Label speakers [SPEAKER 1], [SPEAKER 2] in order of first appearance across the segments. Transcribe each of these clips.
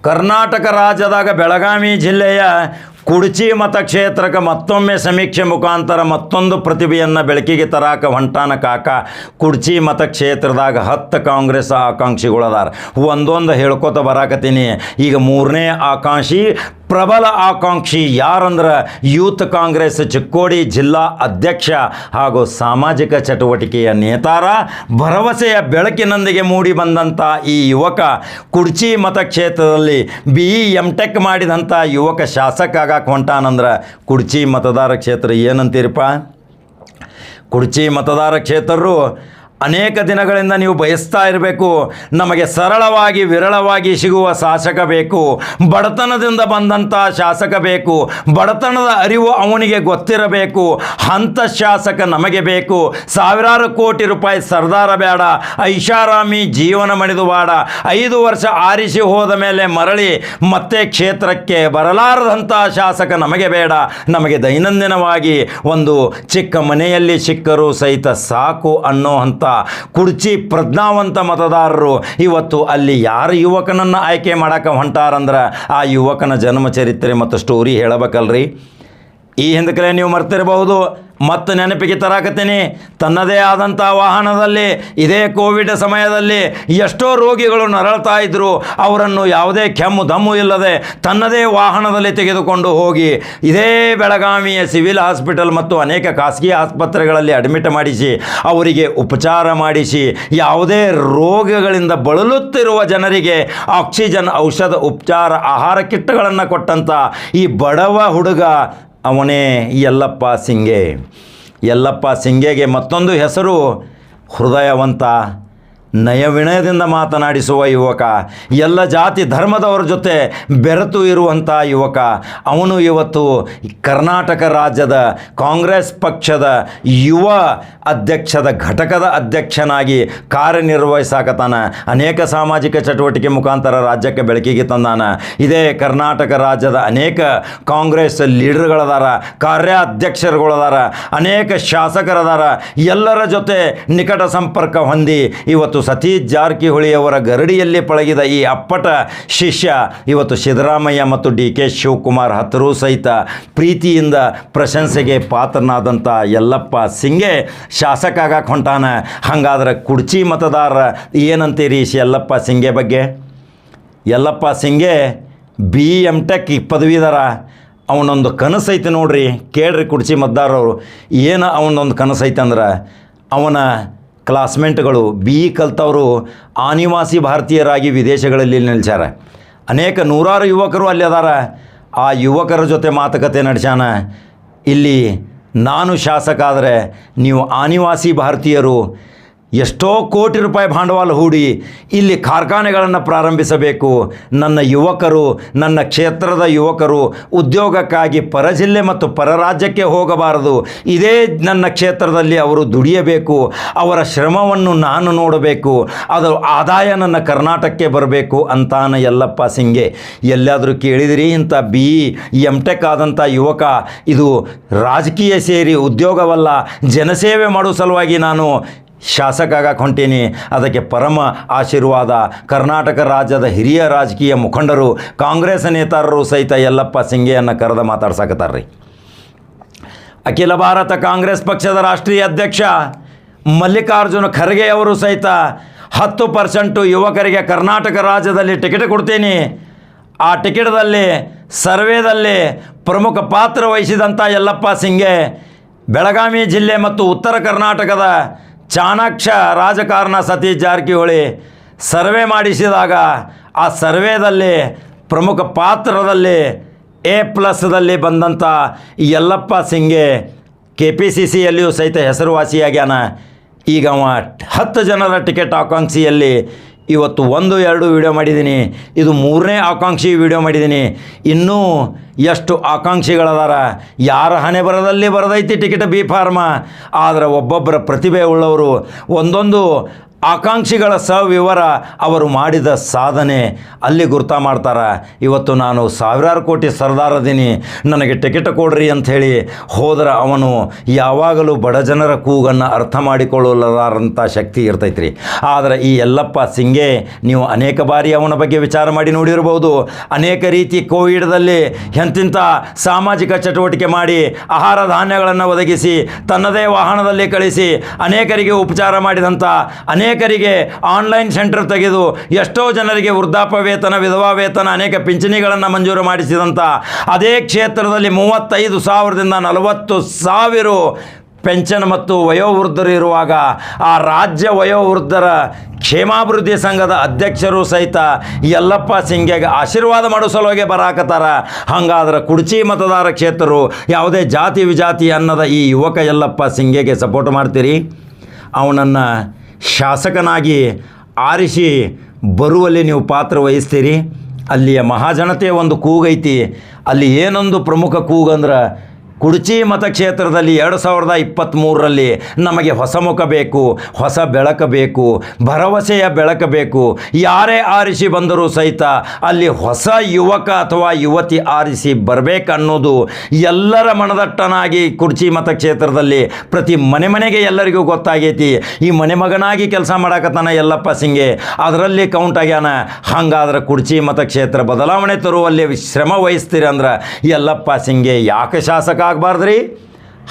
[SPEAKER 1] ಕರ್ನಾಟಕ ರಾಜ್ಯದಾಗ ಬೆಳಗಾವಿ ಜಿಲ್ಲೆಯ ಕುಡ್ಚಿ ಮತಕ್ಷೇತ್ರಕ್ಕೆ ಮತ್ತೊಮ್ಮೆ ಸಮೀಕ್ಷೆ ಮುಖಾಂತರ ಮತ್ತೊಂದು ಪ್ರತಿಭೆಯನ್ನು ಬೆಳಕಿಗೆ ತರಾಕ ಹೊಂಟಾನ ಕಾಕ. ಕುಡ್ಚಿ ಮತಕ್ಷೇತ್ರದಾಗ 10 ಕಾಂಗ್ರೆಸ್ ಆಕಾಂಕ್ಷಿಗಳದಾರ. ಒಂದೊಂದು ಹೇಳ್ಕೊತ ಬರಾಕತ್ತೀನಿ. ಈಗ 3ನೇ ಆಕಾಂಕ್ಷಿ, ಪ್ರಬಲ ಆಕಾಂಕ್ಷಿ ಯಾರಂದ್ರೆ ಯೂತ್ ಕಾಂಗ್ರೆಸ್ ಚಿಕ್ಕೋಡಿ ಜಿಲ್ಲಾ ಅಧ್ಯಕ್ಷ ಹಾಗೂ ಸಾಮಾಜಿಕ ಚಟುವಟಿಕೆಯ ನೇತಾರ, ಭರವಸೆಯ ಬೆಳಕಿನೊಂದಿಗೆ ಮೂಡಿ ಬಂದಂಥ ಈ ಯುವಕ ಕುಡ್ಚಿ ಮತಕ್ಷೇತ್ರದಲ್ಲಿ BE.M.Tech ಮಾಡಿದಂಥ ಯುವಕ ಶಾಸಕ ಆಗಕ್ಕೆ ಹೊಂಟಾನಂದ್ರೆ ಕುಡ್ಚಿ ಮತದಾರ ಕ್ಷೇತ್ರ ಏನಂತೀರಪ್ಪ? ಕುಡ್ಚಿ ಮತದಾರ ಕ್ಷೇತ್ರರು ಅನೇಕ ದಿನಗಳಿಂದ ನೀವು ಬಯಸ್ತಾ ಇರಬೇಕು, ನಮಗೆ ಸರಳವಾಗಿ ವಿರಳವಾಗಿ ಸಿಗುವ ಶಾಸಕ ಬೇಕು, ಬಡತನದಿಂದ ಬಂದಂಥ ಶಾಸಕ ಬೇಕು, ಬಡತನದ ಅರಿವು ಅವನಿಗೆ ಗೊತ್ತಿರಬೇಕು, ಅಂಥ ಶಾಸಕ ನಮಗೆ ಬೇಕು. ಸಾವಿರಾರು ಕೋಟಿ ರೂಪಾಯಿ ಸರ್ದಾರ ಬೇಡ, ಐಷಾರಾಮಿ ಜೀವನ ಮಣಿದು ಬೇಡ, 5 ವರ್ಷ ಆರಿಸಿ ಹೋದ ಮೇಲೆ ಮರಳಿ ಮತ್ತೆ ಕ್ಷೇತ್ರಕ್ಕೆ ಬರಲಾರದಂಥ ಶಾಸಕ ನಮಗೆ ಬೇಡ. ನಮಗೆ ದೈನಂದಿನವಾಗಿ ಒಂದು ಚಿಕ್ಕ ಮನೆಯಲ್ಲಿ ಸಿಕ್ಕರೂ ಸಹಿತ ಸಾಕು ಅನ್ನೋ ಅಂಥ ಕುಡ್ಚಿ ಪ್ರಜ್ಞಾವಂತ ಮತದಾರರು ಇವತ್ತು ಅಲ್ಲಿ ಯಾರು ಯುವಕನನ್ನು ಆಯ್ಕೆ ಮಾಡಕ್ಕೆ ಹೊಂಟಾರಂದ್ರೆ ಆ ಯುವಕನ ಜನ್ಮ ಚರಿತ್ರೆ ಮತ್ತು ಸ್ಟೋರಿ ಹೇಳಬೇಕಲ್ರಿ. ಈ ಹಿಂದಕ್ಕೆ ನೀವು ಮರ್ತಿರಬಹುದು. ಮತ್ತು ನೆನಪಿಗೆ ತರಾಕತ್ತೀನಿ, ತನ್ನದೇ ಆದಂಥ ವಾಹನದಲ್ಲಿ ಇದೇ ಕೋವಿಡ್ ಸಮಯದಲ್ಲಿ ಎಷ್ಟೋ ರೋಗಿಗಳು ನರಳ್ತಾ ಇದ್ದರು. ಅವರನ್ನು ಯಾವುದೇ ಕೆಮ್ಮು ದಮ್ಮು ಇಲ್ಲದೆ ತನ್ನದೇ ವಾಹನದಲ್ಲಿ ತೆಗೆದುಕೊಂಡು ಹೋಗಿ ಇದೇ ಬೆಳಗಾವಿಯ ಸಿವಿಲ್ ಹಾಸ್ಪಿಟಲ್ ಮತ್ತು ಅನೇಕ ಖಾಸಗಿ ಆಸ್ಪತ್ರೆಗಳಲ್ಲಿ ಅಡ್ಮಿಟ್ ಮಾಡಿಸಿ ಅವರಿಗೆ ಉಪಚಾರ ಮಾಡಿಸಿ ಯಾವುದೇ ರೋಗಗಳಿಂದ ಬಳಲುತ್ತಿರುವ ಜನರಿಗೆ ಆಕ್ಸಿಜನ್, ಔಷಧ, ಉಪಚಾರ, ಆಹಾರ ಕಿಟ್ಗಳನ್ನು ಕೊಟ್ಟಂಥ ಈ ಬಡವ ಹುಡುಗ ಅವನೇ ಯಲ್ಲಪ್ಪ ಸಿಂಗೆ. ಯಲ್ಲಪ್ಪ ಸಿಂಗೆಗೆ ಮತ್ತೊಂದು ಹೆಸರು ಹೃದಯವಂತ, ನಯವಿನಯದಿಂದ ಮಾತನಾಡಿಸುವ ಯುವಕ, ಎಲ್ಲ ಜಾತಿ ಧರ್ಮದವರ ಜೊತೆ ಬೆರೆತು ಇರುವಂಥ ಯುವಕ. ಅವನು ಇವತ್ತು ಕರ್ನಾಟಕ ರಾಜ್ಯದ ಕಾಂಗ್ರೆಸ್ ಪಕ್ಷದ ಯುವ ಅಧ್ಯಕ್ಷದ ಘಟಕದ ಅಧ್ಯಕ್ಷನಾಗಿ ಕಾರ್ಯನಿರ್ವಹಿಸಾಕತಾನ. ಅನೇಕ ಸಾಮಾಜಿಕ ಚಟುವಟಿಕೆ ಮುಖಾಂತರ ರಾಜ್ಯಕ್ಕೆ ಬೆಳಕಿಗೆ ತಂದಾನ. ಇದೇ ಕರ್ನಾಟಕ ರಾಜ್ಯದ ಅನೇಕ ಕಾಂಗ್ರೆಸ್ ಲೀಡರ್ಗಳದಾರ, ಕಾರ್ಯಾಧ್ಯಕ್ಷರುಗಳದಾರ, ಅನೇಕ ಶಾಸಕರದಾರ. ಎಲ್ಲರ ಜೊತೆ ನಿಕಟ ಸಂಪರ್ಕ ಹೊಂದಿ ಇವತ್ತು ಸತೀಶ್ ಜಾರಕಿಹೊಳಿಯವರ ಗರಡಿಯಲ್ಲಿ ಪಳಗಿದ ಈ ಅಪ್ಪಟ ಶಿಷ್ಯ ಇವತ್ತು ಸಿದ್ದರಾಮಯ್ಯ ಮತ್ತು DK ಶಿವಕುಮಾರ್ ಹತ್ತರೂ ಸಹಿತ ಪ್ರೀತಿಯಿಂದ ಪ್ರಶಂಸೆಗೆ ಪಾತ್ರನಾದಂಥ ಯಲ್ಲಪ್ಪ ಸಿಂಗೆ ಶಾಸಕ ಆಗಕ್ಕೆ ಹೊಂಟಾನ. ಹಾಗಾದ್ರೆ ಕುಡ್ಚಿ ಮತದಾರ ಏನಂತೀರಿ ಯಲ್ಲಪ್ಪ ಸಿಂಗೆ ಬಗ್ಗೆ? ಯಲ್ಲಪ್ಪ ಸಿಂಗೆ BE.M.Tech ಪದವೀಧರ. ಅವನೊಂದು ಕನಸೈತೆ ನೋಡ್ರಿ, ಕೇಳ್ರಿ ಕುಡ್ಚಿ ಮತದಾರರು ಏನು ಅವನೊಂದು ಕನಸೈತೆ ಅಂದ್ರೆ, ಅವನ ಕ್ಲಾಸ್ಮೇಟ್ಗಳು BE ಕಲ್ತವರು ಅನಿವಾಸಿ ಭಾರತೀಯರಾಗಿ ವಿದೇಶಗಳಲ್ಲಿ ನೆಲೆಸ್ಯಾರ. ಅನೇಕ ನೂರಾರು ಯುವಕರು ಅಲ್ಲಿ ಅದಾರ. ಆ ಯುವಕರ ಜೊತೆ ಮಾತುಕತೆ ನಡೆಸ್ಯಾನ. ಇಲ್ಲಿ ನಾನು ಶಾಸಕ ಆದರೆ ನೀವು ಅನಿವಾಸಿ ಭಾರತೀಯರು ಎಷ್ಟೋ ಕೋಟಿ ರೂಪಾಯಿ ಬಂಡವಾಳ ಹೂಡಿ ಇಲ್ಲಿ ಕಾರ್ಖಾನೆಗಳನ್ನು ಪ್ರಾರಂಭಿಸಬೇಕು. ನನ್ನ ಯುವಕರು, ನನ್ನ ಕ್ಷೇತ್ರದ ಯುವಕರು ಉದ್ಯೋಗಕ್ಕಾಗಿ ಪರ ಜಿಲ್ಲೆ ಮತ್ತು ಪರ ರಾಜ್ಯಕ್ಕೆ ಹೋಗಬಾರದು. ಇದೇ ನನ್ನ ಕ್ಷೇತ್ರದಲ್ಲಿ ಅವರು ದುಡಿಯಬೇಕು. ಅವರ ಶ್ರಮವನ್ನು ನಾನು ನೋಡಬೇಕು. ಅದರ ಆದಾಯ ನನ್ನ ಕರ್ನಾಟಕಕ್ಕೆ ಬರಬೇಕು ಅಂತಾನ ಯಲ್ಲಪ್ಪ ಸಿಂಗೆ. ಎಲ್ಲಾದರೂ ಕೇಳಿದಿರಿ ಇಂಥ BE.M.Tech ಆದಂಥ ಯುವಕ ಇದು ರಾಜಕೀಯ ಸೇರಿ ಉದ್ಯೋಗವಲ್ಲ, ಜನಸೇವೆ ಮಾಡೋ ಸಲುವಾಗಿ ನಾನು ಶಾಸಕ ಆಗಕ್ಕೆ ಹೊಂಟೀನಿ, ಅದಕ್ಕೆ ಪರಮ ಆಶೀರ್ವಾದ. ಕರ್ನಾಟಕ ರಾಜ್ಯದ ಹಿರಿಯ ರಾಜಕೀಯ ಮುಖಂಡರು, ಕಾಂಗ್ರೆಸ್ ನೇತಾರರು ಸಹಿತ ಯಲ್ಲಪ್ಪ ಸಿಂಗೆಯನ್ನು ಕರೆದು ಮಾತಾಡ್ಸಕತ್ತಾರ್ರಿ. ಅಖಿಲ ಭಾರತ ಕಾಂಗ್ರೆಸ್ ಪಕ್ಷದ ರಾಷ್ಟ್ರೀಯ ಅಧ್ಯಕ್ಷ ಮಲ್ಲಿಕಾರ್ಜುನ ಖರ್ಗೆ ಅವರು ಸಹಿತ 10% ಯುವಕರಿಗೆ ಕರ್ನಾಟಕ ರಾಜ್ಯದಲ್ಲಿ ಟಿಕೆಟ್ ಕೊಡ್ತೀನಿ. ಆ ಟಿಕೆಟ್ದಲ್ಲಿ ಸರ್ವೇದಲ್ಲಿ ಪ್ರಮುಖ ಪಾತ್ರ ವಹಿಸಿದಂಥ ಯಲ್ಲಪ್ಪ ಸಿಂಗೆ ಬೆಳಗಾವಿ ಜಿಲ್ಲೆ ಮತ್ತು ಉತ್ತರ ಕರ್ನಾಟಕದ ಚಾಣಾಕ್ಷ ರಾಜಕಾರಣ ಸತೀಶ್ ಜಾರಕಿಹೊಳಿ ಸರ್ವೆ ಮಾಡಿಸಿದಾಗ ಆ ಸರ್ವೇದಲ್ಲಿ ಪ್ರಮುಖ ಪಾತ್ರದಲ್ಲಿ A+ದಲ್ಲಿ ಬಂದಂಥ ಯಲ್ಲಪ್ಪ ಸಿಂಗೆ KPCCಯಲ್ಲಿಯೂ ಸಹಿತ ಹೆಸರುವಾಸಿಯಾಗ್ಯಾನ. ಈಗ ಅವ 10 ಜನರ ಟಿಕೆಟ್ ಆಕಾಂಕ್ಷಿಯಲ್ಲಿ ಇವತ್ತು 1-2 ವಿಡಿಯೋ ಮಾಡಿದ್ದೀನಿ. ಇದು 3ನೇ ಆಕಾಂಕ್ಷಿ ವಿಡಿಯೋ ಮಾಡಿದ್ದೀನಿ. ಇನ್ನೂ ಎಷ್ಟು ಆಕಾಂಕ್ಷಿಗಳದಾರ, ಯಾರ ಹಣೆ ಬರದಲ್ಲಿ ಬರದೈತಿ ಟಿಕೆಟ್ B ಫಾರ್ಮ. ಆದರೆ ಒಬ್ಬೊಬ್ಬರ ಪ್ರತಿಭೆ ಉಳ್ಳವರು ಒಂದೊಂದು ಆಕಾಂಕ್ಷಿಗಳ ಸವಿವರ ಅವರು ಮಾಡಿದ ಸಾಧನೆ ಅಲ್ಲಿ ಗುರ್ತ ಮಾಡ್ತಾರೆ. ಇವತ್ತು ನಾನು ಸಾವಿರಾರು ಕೋಟಿ ಸರ್ದಾರ್ ಅದೀನಿ, ನನಗೆ ಟಿಕೆಟ್ ಕೊಡ್ರಿ ಅಂಥೇಳಿ ಹೋದ್ರೆ ಅವನು ಯಾವಾಗಲೂ ಬಡ ಜನರ ಕೂಗನ್ನು ಅರ್ಥ ಮಾಡಿಕೊಳ್ಳಲಾರಂಥ ಶಕ್ತಿ ಇರ್ತೈತ್ರಿ. ಆದರೆ ಈ ಯಲ್ಲಪ್ಪ ಸಿಂಗೆ ನೀವು ಅನೇಕ ಬಾರಿ ಅವನ ಬಗ್ಗೆ ವಿಚಾರ ಮಾಡಿ ನೋಡಿರ್ಬೋದು. ಅನೇಕ ರೀತಿ ಕೋವಿಡ್ದಲ್ಲಿ ಎಂತಿಂಥ ಸಾಮಾಜಿಕ ಚಟುವಟಿಕೆ ಮಾಡಿ ಆಹಾರ ಧಾನ್ಯಗಳನ್ನು ಒದಗಿಸಿ ತನ್ನದೇ ವಾಹನದಲ್ಲಿ ಕಳಿಸಿ ಅನೇಕರಿಗೆ ಉಪಚಾರ ಮಾಡಿದಂಥ, ಅನೇಕರಿಗೆ ಆನ್ಲೈನ್ ಸೆಂಟರ್ ತೆಗೆದು ಎಷ್ಟೋ ಜನರಿಗೆ ವೃದ್ಧಾಪ್ಯ ವೇತನ, ವಿಧವಾ ವೇತನ, ಅನೇಕ ಪಿಂಚಣಿಗಳನ್ನು ಮಂಜೂರು ಮಾಡಿಸಿದಂಥ ಅದೇ ಕ್ಷೇತ್ರದಲ್ಲಿ 35,000ದಿಂದ 40,000 ಪೆನ್ಷನ್ ಮತ್ತು ವಯೋವೃದ್ಧರು ಇರುವಾಗ ಆ ರಾಜ್ಯ ವಯೋವೃದ್ಧರ ಕ್ಷೇಮಾಭಿವೃದ್ಧಿ ಸಂಘದ ಅಧ್ಯಕ್ಷರು ಸಹಿತ ಯಲ್ಲಪ್ಪ ಸಿಂಗೆಗೆ ಆಶೀರ್ವಾದ ಮಾಡೋ ಸಲುವಾಗಿ ಬರಾಕತ್ತಾರ. ಹಾಗಾದ್ರೆ ಕುಡ್ಚಿ ಮತದಾರ ಕ್ಷೇತ್ರರು ಯಾವುದೇ ಜಾತಿ ವಿಜಾತಿ ಅನ್ನದ ಈ ಯುವಕ ಯಲ್ಲಪ್ಪ ಸಿಂಗೆಗೆ ಸಪೋರ್ಟ್ ಮಾಡ್ತೀರಿ? ಅವನನ್ನು ಶಾಸಕನಾಗಿ ಆರಿಸಿ ಬರುವಲ್ಲಿ ನೀವು ಪಾತ್ರ ವಹಿಸ್ತೀರಿ? ಅಲ್ಲಿಯ ಮಹಾಜನತೆಯ ಒಂದು ಕೂಗೈತಿ. ಅಲ್ಲಿ ಏನೊಂದು ಪ್ರಮುಖ ಕೂಗಂದ್ರೆ ಕುಡ್ಚಿ ಮತಕ್ಷೇತ್ರದಲ್ಲಿ 2023ರಲ್ಲಿ ನಮಗೆ ಹೊಸ ಮುಖ ಬೇಕು, ಹೊಸ ಬೆಳಕು ಬೇಕು, ಭರವಸೆಯ ಬೆಳಕು ಬೇಕು. ಯಾರೇ ಆರಿಸಿ ಬಂದರೂ ಸಹಿತ ಅಲ್ಲಿ ಹೊಸ ಯುವಕ ಅಥವಾ ಯುವತಿ ಆರಿಸಿ ಬರಬೇಕನ್ನೋದು ಎಲ್ಲರ ಮನದಟ್ಟನಾಗಿ ಕುಡ್ಚಿ ಮತಕ್ಷೇತ್ರದಲ್ಲಿ ಪ್ರತಿ ಮನೆಗೆ ಎಲ್ಲರಿಗೂ ಗೊತ್ತಾಗೈತಿ. ಈ ಮನೆಮಗನಾಗಿ ಕೆಲಸ ಮಾಡಕತ್ತಾನ ಯಲ್ಲಪ್ಪ ಸಿಂಗೆ, ಅದರಲ್ಲಿ ಕೌಂಟ್ ಆಗ್ಯಾನ. ಹಾಗಾದ್ರೆ ಕುಡ್ಚಿ ಮತಕ್ಷೇತ್ರ ಬದಲಾವಣೆ ತರುವಲ್ಲಿ ಶ್ರಮ ವಹಿಸ್ತೀರಿ ಅಂದ್ರೆ ಯಲ್ಲಪ್ಪ ಸಿಂಗೆ ಯಾಕೆ ಶಾಸಕ ಆಗಬಾರ್ದ್ರಿ?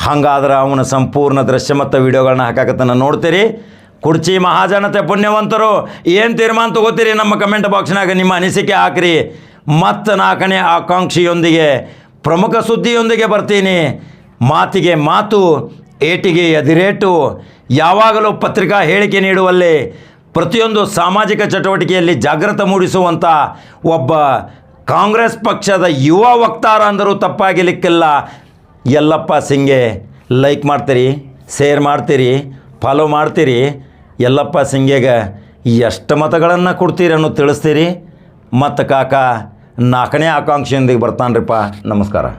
[SPEAKER 1] ಹಾಗಾದ್ರೆ ಅವನ ಸಂಪೂರ್ಣ ದೃಶ್ಯ ಮತ್ತು ವಿಡಿಯೋಗಳನ್ನ ಹಾಕಾಕತ್ತನ ನೋಡ್ತೀರಿ. ಕುಡ್ಚಿ ಮಹಾಜನತೆ ಪುಣ್ಯವಂತರು ಏನು ತೀರ್ಮಾನ ತಗೋತೀರಿ ನಮ್ಮ ಕಮೆಂಟ್ ಬಾಕ್ಸ್ನಾಗ ನಿಮ್ಮ ಅನಿಸಿಕೆ ಹಾಕಿರಿ. ಮತ್ತು 4ನೇ ಆಕಾಂಕ್ಷಿಯೊಂದಿಗೆ ಪ್ರಮುಖ ಸುದ್ದಿಯೊಂದಿಗೆ ಬರ್ತೀನಿ. ಮಾತಿಗೆ ಮಾತು, ಏಟಿಗೆ ಎದಿರೇಟು, ಯಾವಾಗಲೂ ಪತ್ರಿಕಾ ಹೇಳಿಕೆ ನೀಡುವಲ್ಲಿ, ಪ್ರತಿಯೊಂದು ಸಾಮಾಜಿಕ ಚಟುವಟಿಕೆಯಲ್ಲಿ ಜಾಗೃತ ಮೂಡಿಸುವಂಥ ಒಬ್ಬ ಕಾಂಗ್ರೆಸ್ ಪಕ್ಷದ ಯುವ ವಕ್ತಾರ ಅಂದರೂ ತಪ್ಪಾಗಲಿಕ್ಕಿಲ್ಲ. ಯಲ್ಲಪ್ಪ ಸಿಂಗೆ ಲೈಕ್ ಮಾಡ್ತೀರಿ, ಶೇರ್ ಮಾಡ್ತೀರಿ, ಫಾಲೋ ಮಾಡ್ತೀರಿ. ಯಲ್ಲಪ್ಪ ಸಿಂಗೆಗೆ ಎಷ್ಟು ಮತಗಳನ್ನು ಕೊಡ್ತೀರಿ ಅನ್ನೋದು ತಿಳಿಸ್ತೀರಿ. ಮತ್ತು ಕಾಕ 4ನೇ ಆಕಾಂಕ್ಷೆಯೊಂದಿಗೆ ಬರ್ತಾನ್ರಿಪ್ಪ. ನಮಸ್ಕಾರ.